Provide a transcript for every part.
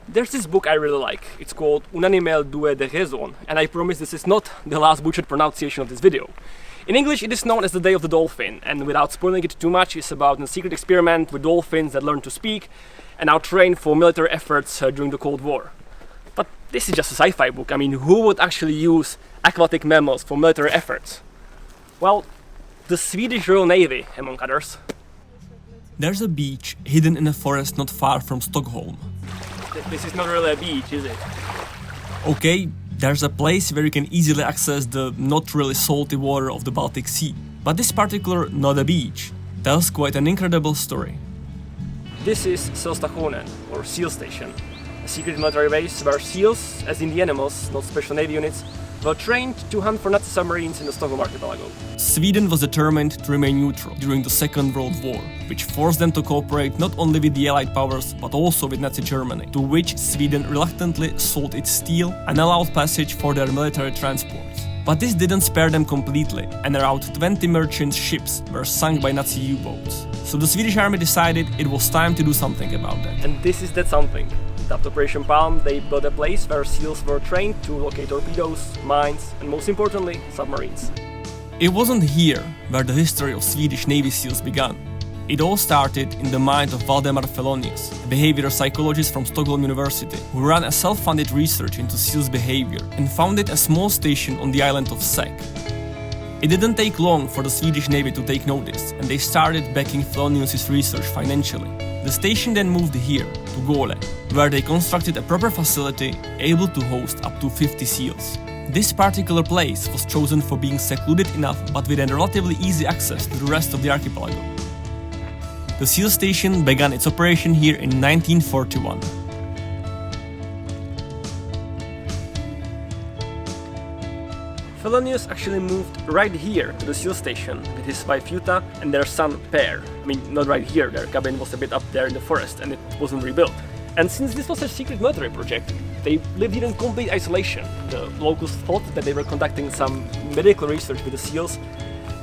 There's this book I really like. It's called Un animal due de raison, and I promise this is not the last butchered pronunciation of this video. In English, it is known as the Day of the Dolphin, and without spoiling it too much, it's about a secret experiment with dolphins that learn to speak and are trained for military efforts during the Cold War. But this is just a sci-fi book. I mean, who would actually use aquatic mammals for military efforts? Well, the Swedish Royal Navy, among others. There's a beach hidden in a forest not far from Stockholm. This is not really a beach, is it? Okay, there's a place where you can easily access the not really salty water of the Baltic Sea. But this particular not a beach tells quite an incredible story. This is Sälstationen, or Seal Station, a secret military base where seals, as in the animals, not special navy units, were trained to hunt for Nazi submarines in the Stockholm archipelago. Sweden was determined to remain neutral during the Second World War, which forced them to cooperate not only with the Allied powers but also with Nazi Germany, to which Sweden reluctantly sold its steel and allowed passage for their military transports. But this didn't spare them completely, and around 20 merchant ships were sunk by Nazi U-boats. So the Swedish army decided it was time to do something about that. And this is that something. After Operation Palm, they built a place where seals were trained to locate torpedoes, mines, and most importantly, submarines. It wasn't here where the history of Swedish Navy SEALs began. It all started in the mind of Valdemar Felonius, a behavioral psychologist from Stockholm University, who ran a self-funded research into SEALs' behavior and founded a small station on the island of Säck. It didn't take long for the Swedish Navy to take notice, and they started backing Felonius' research financially. The station then moved here, to Gole, where they constructed a proper facility able to host up to 50 SEALs. This particular place was chosen for being secluded enough but with a relatively easy access to the rest of the archipelago. The SEAL station began its operation here in 1941. Felonius actually moved right here to the SEAL station with his wife Jutta and their son Per. I mean, not right here, their cabin was a bit up there in the forest and it wasn't rebuilt. And since this was a secret military project, they lived here in complete isolation. The locals thought that they were conducting some medical research with the SEALs,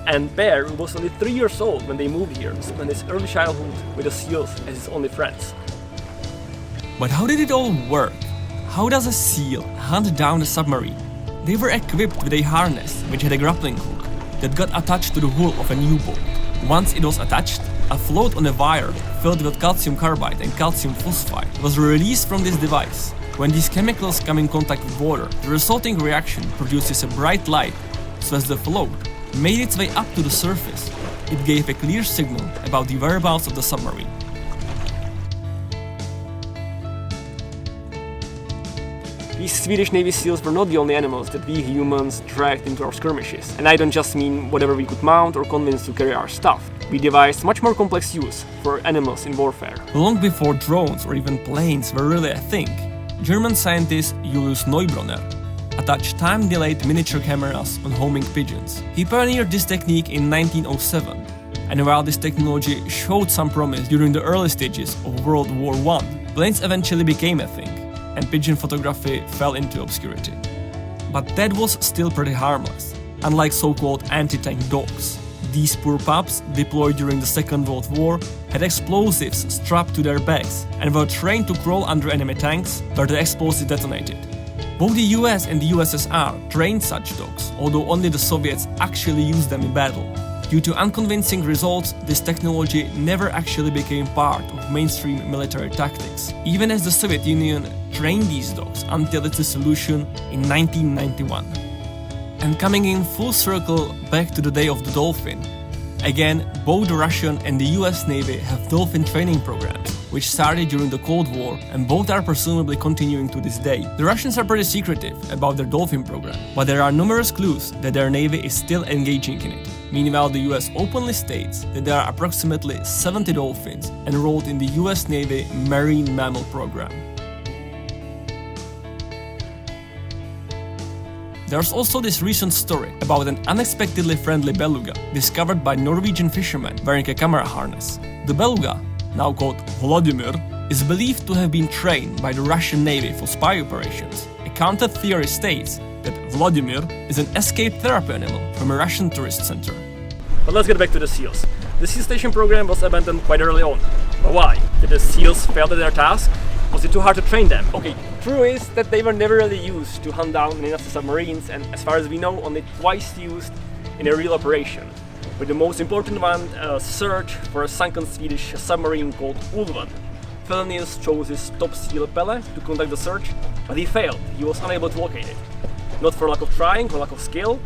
and Per was only 3 years old when they moved here, spent his early childhood with the SEALs as his only friends. But how did it all work? How does a SEAL hunt down a submarine? They were equipped with a harness which had a grappling hook that got attached to the hull of a U-boat. Once it was attached, a float on a wire filled with calcium carbide and calcium phosphide was released from this device. When these chemicals come in contact with water, the resulting reaction produces a bright light, so as the float made its way up to the surface, it gave a clear signal about the whereabouts of the submarine. These Swedish Navy SEALs were not the only animals that we humans dragged into our skirmishes. And I don't just mean whatever we could mount or convince to carry our stuff. We devised much more complex use for animals in warfare. Long before drones or even planes were really a thing, German scientist Julius Neubronner attached time-delayed miniature cameras on homing pigeons. He pioneered this technique in 1907, and while this technology showed some promise during the early stages of World War I, planes eventually became a thing, and pigeon photography fell into obscurity. But that was still pretty harmless, unlike so-called anti-tank dogs. These poor pups, deployed during the Second World War, had explosives strapped to their backs and were trained to crawl under enemy tanks where the explosive detonated. Both the US and the USSR trained such dogs, although only the Soviets actually used them in battle. Due to unconvincing results, this technology never actually became part of mainstream military tactics, even as the Soviet Union trained these dogs until its dissolution in 1991. And coming in full circle back to the Day of the Dolphin, again, both the Russian and the US Navy have dolphin training programs, which started during the Cold War, and both are presumably continuing to this day. The Russians are pretty secretive about their dolphin program, but there are numerous clues that their navy is still engaging in it. Meanwhile, the US openly states that there are approximately 70 dolphins enrolled in the US Navy Marine Mammal Program. There's also this recent story about an unexpectedly friendly beluga discovered by Norwegian fishermen wearing a camera harness. The beluga, now called Vladimir, is believed to have been trained by the Russian Navy for spy operations. A counter theory states that Vladimir is an escaped therapy animal from a Russian tourist center. But let's get back to the SEALs. The SEAL Station program was abandoned quite early on. But why? Did the SEALs fail at their task? Was it too hard to train them? Okay, true is that they were never really used to hunt down any of the submarines, and as far as we know, only twice used in a real operation. With the most important one, a search for a sunken Swedish submarine called Ulven. Felonius chose his top seal Pelle to conduct the search, but he failed. He was unable to locate it. Not for lack of trying or lack of skill,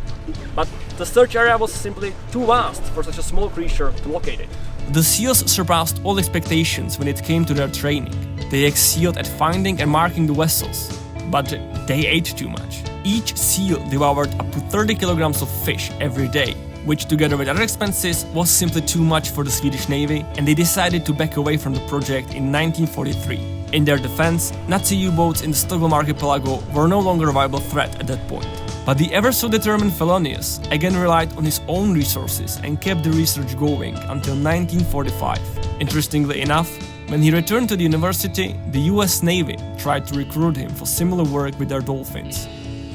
but the search area was simply too vast for such a small creature to locate it. The SEALs surpassed all expectations when it came to their training. They excelled at finding and marking the vessels, but they ate too much. Each SEAL devoured up to 30 kilograms of fish every day, which together with other expenses was simply too much for the Swedish Navy, and they decided to back away from the project in 1943. In their defense, Nazi U-boats in the Stockholm archipelago were no longer a viable threat at that point. But the ever so determined Felonius again relied on his own resources and kept the research going until 1945. Interestingly enough, when he returned to the university, the US Navy tried to recruit him for similar work with their dolphins.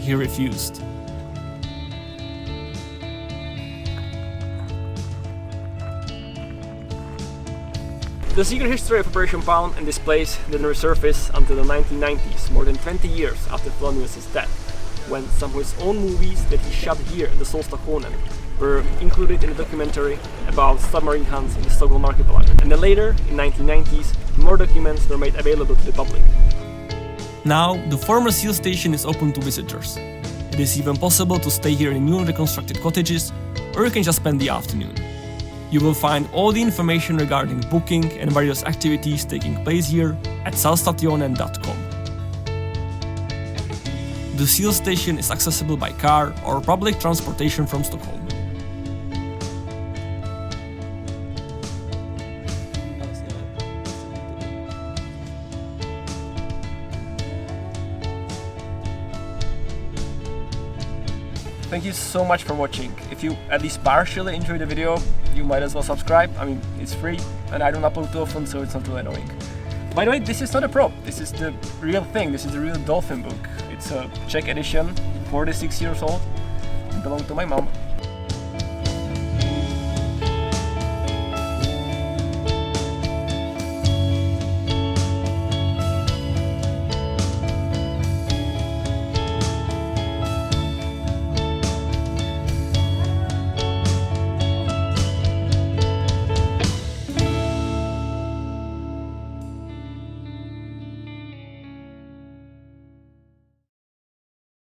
He refused. The secret history of Operation Palm and this place didn't resurface until the 1990s, more than 20 years after Felonius' death, when some of his own movies that he shot here in the Solstad were included in a documentary about submarine hunts in the Stockholm archipelago. And then later, in 1990s, more documents were made available to the public. Now, the former SEAL station is open to visitors. It is even possible to stay here in newly reconstructed cottages, or you can just spend the afternoon. You will find all the information regarding booking and various activities taking place here at salstationen.com. The SEAL station is accessible by car or public transportation from Stockholm. Thank you so much for watching. If you at least partially enjoyed the video, you might as well subscribe. I mean, it's free and I don't upload too often, so it's not too annoying. By the way, this is not a prop. This is the real thing. This is the real dolphin book. It's a Czech edition, 46 years old. It belonged to my mom.